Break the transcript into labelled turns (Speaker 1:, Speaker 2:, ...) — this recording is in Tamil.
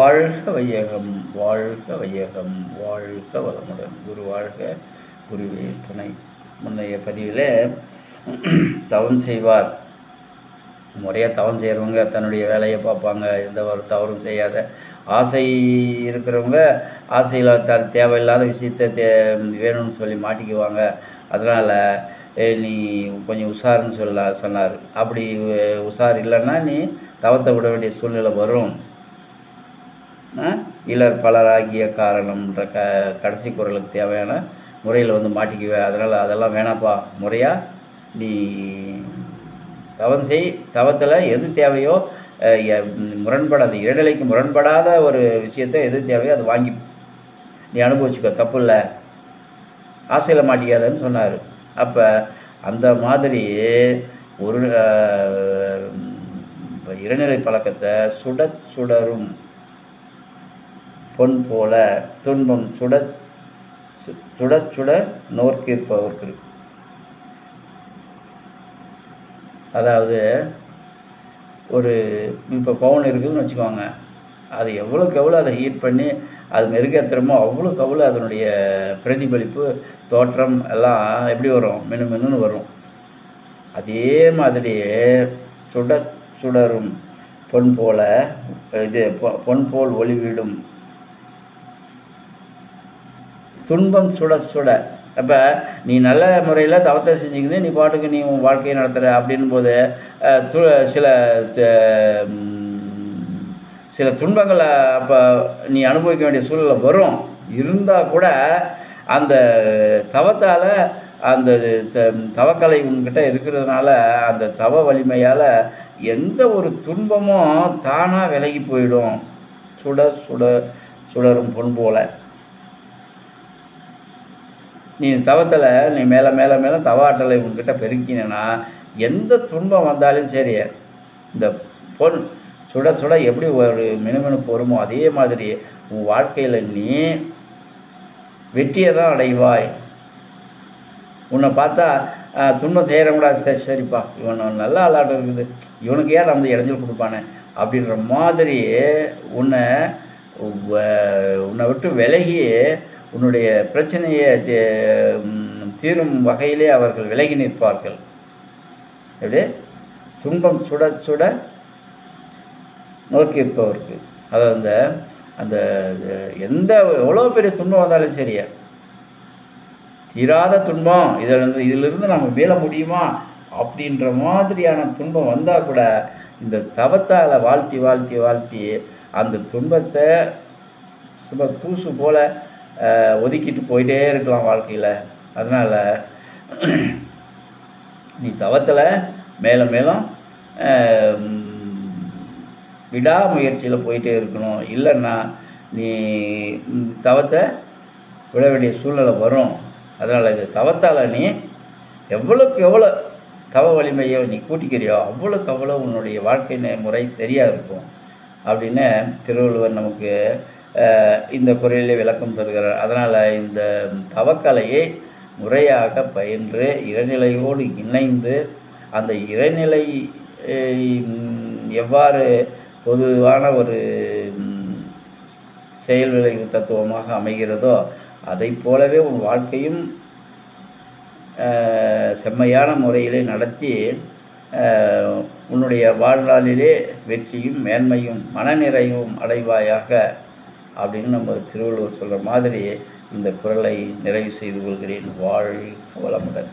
Speaker 1: வாழ்க வையகம், வாழ்க வையகம், வாழ்க வளமுடன். குரு வாழ்க, குருவே துணை. முன்னைய பதிவில் தவம் செய்வார், முறையாக தவம் செய்கிறவங்க தன்னுடைய வேலையை பார்ப்பாங்க, எந்த ஒரு தவறும் செய்யாத. ஆசை இருக்கிறவங்க ஆசையில் தேவையில்லாத விஷயத்தை வேணும்னு சொல்லி மாட்டிக்குவாங்க. அதனால் நீ கொஞ்சம் உஷாருன்னு சொன்னார். அப்படி உஷார் இல்லைன்னா நீ தவத்தை விட வேண்டிய சூழ்நிலை வரும். இலர் பலராகிய காரணம்ன்ற கடைசி குறளுக்கு தேவையான முறையில் மாட்டிக்குவேன். அதனால் அதெல்லாம் வேணாப்பா, முறையாக நீ தவம் செய். தவத்தில் எது தேவையோ முரண்படாத, இடைநிலைக்கு முரண்படாத ஒரு விஷயத்தை எது தேவையோ அதை வாங்கி நீ அனுபவிச்சுக்கோ, தப்பு இல்லை, ஆசையில் மாட்டிக்காதன்னு சொன்னார். அப்போ அந்த மாதிரி ஒரு இடைநிலை பழக்கத்தை சுடரும் பொன் போல துன்பம் சுட நோர்க்கிருப்பவர்கள். அதாவது ஒரு இப்போ பவுன் இருக்குதுன்னு வச்சுக்கோங்க, அது எவ்வளோக்கு எவ்வளோ அதை ஹீட் பண்ணி அது மெருகேற்றுறமோ அவ்வளோக்கு அவ்வளோ அதனுடைய பிரதிபலிப்பு தோற்றம் எல்லாம் எப்படி வரும், மினுமின்னு வரும். அதே மாதிரி சுடரும் பொன் போல பொன் போல் ஒளிவிடும் துன்பம் சுட. அப்போ நீ நல்ல முறையில் தவத்தை செஞ்சுக்கிது நீ பாட்டுக்கு நீ உன் வாழ்க்கையை நடத்துகிற அப்படின் போது சில துன்பங்களை அப்போ நீ அனுபவிக்க வேண்டிய சூழ்நிலை வரும். இருந்தால் கூட அந்த தவத்தால், அந்த தவக்கலை உன்கிட்ட இருக்கிறதுனால, அந்த தவ வலிமையால் எந்த ஒரு துன்பமும் தானாக விலகி போயிடும். சுடரும் பொன் போல நீ தவத்தில் நீ மேலே மேலே மேலே தவ ஆற்றலை உன்கிட்ட பெருக்கினா எந்த துன்பம் வந்தாலும் சரி, இந்த பொன் சுட எப்படி ஒரு மினுமினுப்பு வருமோ அதே மாதிரி உன் வாழ்க்கையில் நீ வெற்றியை தான் அடைவாய். உன்னை பார்த்தா துன்பம் செய்கிறவங்களா, சரிப்பா இவன் நல்ல ஆளாட்டம் இருக்குது, இவனுக்கு ஏன் நம்ம இடைஞ்சல் கொடுப்பானே அப்படின்ற மாதிரி உன்னை விட்டு விலகி உன்னுடைய பிரச்சனையை தீரும் வகையிலே அவர்கள் விலகி நிற்பார்கள். எப்படி துன்பம் சுட நோக்கி இருப்பவருக்கு, அதாவது அந்த எந்த எவ்வளோ பெரிய துன்பம் வந்தாலும் சரியா, தீராத துன்பம் இதிலிருந்து நம்ம மீள முடியுமா அப்படின்ற மாதிரியான துன்பம் வந்தால் கூட இந்த தவத்தால் வாழ்த்தி அந்த துன்பத்தை சும்மா தூசு போல் ஒதுக்கிட்டு போயிட்டே இருக்கலாம் வாழ்க்கையில். அதனால் நீ தவத்தில் மேலும் மேலும் விடாமுயற்சியில் போயிட்டே இருக்கணும். இல்லைன்னா நீ தவத்தை விட வேண்டிய சூழ்நிலை வரும். அதனால் இது தவத்தால் நீ எவ்வளோக்கு எவ்வளோ தவ வலிமையை நீ கூட்டிக்கிறியோ அவ்வளோக்கு அவ்வளோ உன்னுடைய வாழ்க்கை முறை சரியாக இருக்கும் அப்படின்னு திருவள்ளுவர் நமக்கு இந்த குறளிலே விளக்கம் தருகிறார். அதனால் இந்த தவக்கலையை முறையாக பயின்று இறைநிலையோடு இணைந்து அந்த இறைநிலை எவ்வாறு பொதுவான ஒரு செயல் விளைவு தத்துவமாக அமைகிறதோ அதை போலவே உன் வாழ்க்கையும் செம்மையான முறையிலே நடத்தி உன்னுடைய வாழ்நாளிலே வெற்றியும் மேன்மையும் மனநிறைவும் அடைவாயாக அப்படின்னு நம்ம திருவள்ளுவர் சொல்கிற மாதிரி இந்த குறளை நிறைவு செய்து கொள்கிறேன். வாழ்க வளமுடன்.